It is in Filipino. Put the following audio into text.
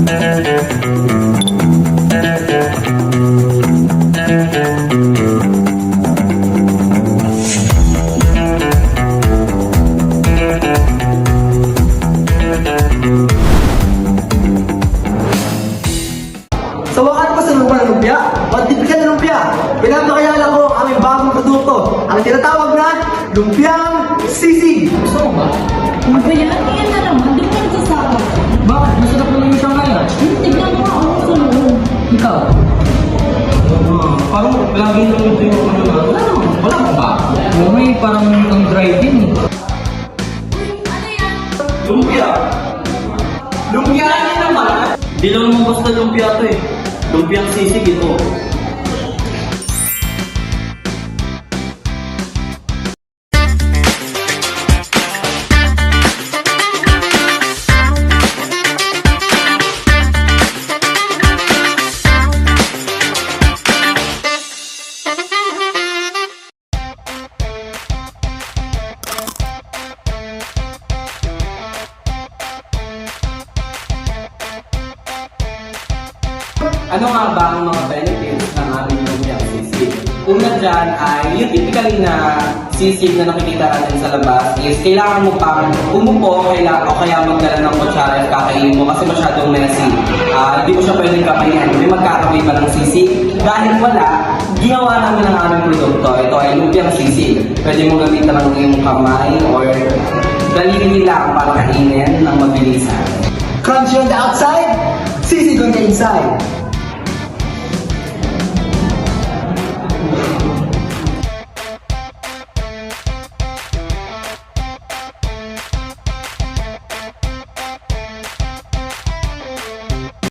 Sa wakas pa sa lupa ng lumpia, magtipikal na lumpia. Pinapakilala ko ang aming bagong produkto, ang tinatawag na lumpiang sisig. Gusto mo ba? Ano ba yan? Tingnan na naman, di ko nagsasabi. Bakit? Masarap naman yung siyang ngayon. Tignan mo ako sa loob. Ikaw? Parang lagi naman ito yung ano na. Wala mo ba? May parang ang dry din. Lumpia! Lumpia niya naman! Di lang naman basta lumpia to eh. Lumpiang sisig ito. Ano nga ba ang mga benefits ng ating lumpiang sisig? Una dyan ay yung typically na sisig na nakikita natin sa labas is kailangan mo pang umupo o kaya magdala ng kutsara at kakainin mo kasi masyadong messy. Hindi mo siya pwedeng kapayan. May magkakabay pa ng sisig. Dahil wala, ginawa namin ang aming produkto. Ito ay lumpiang sisig. Pwede mo gamitan ng iyong kamay or daliri lang para kainin ng mabilisan. Crunchy on the outside, sisig on the inside.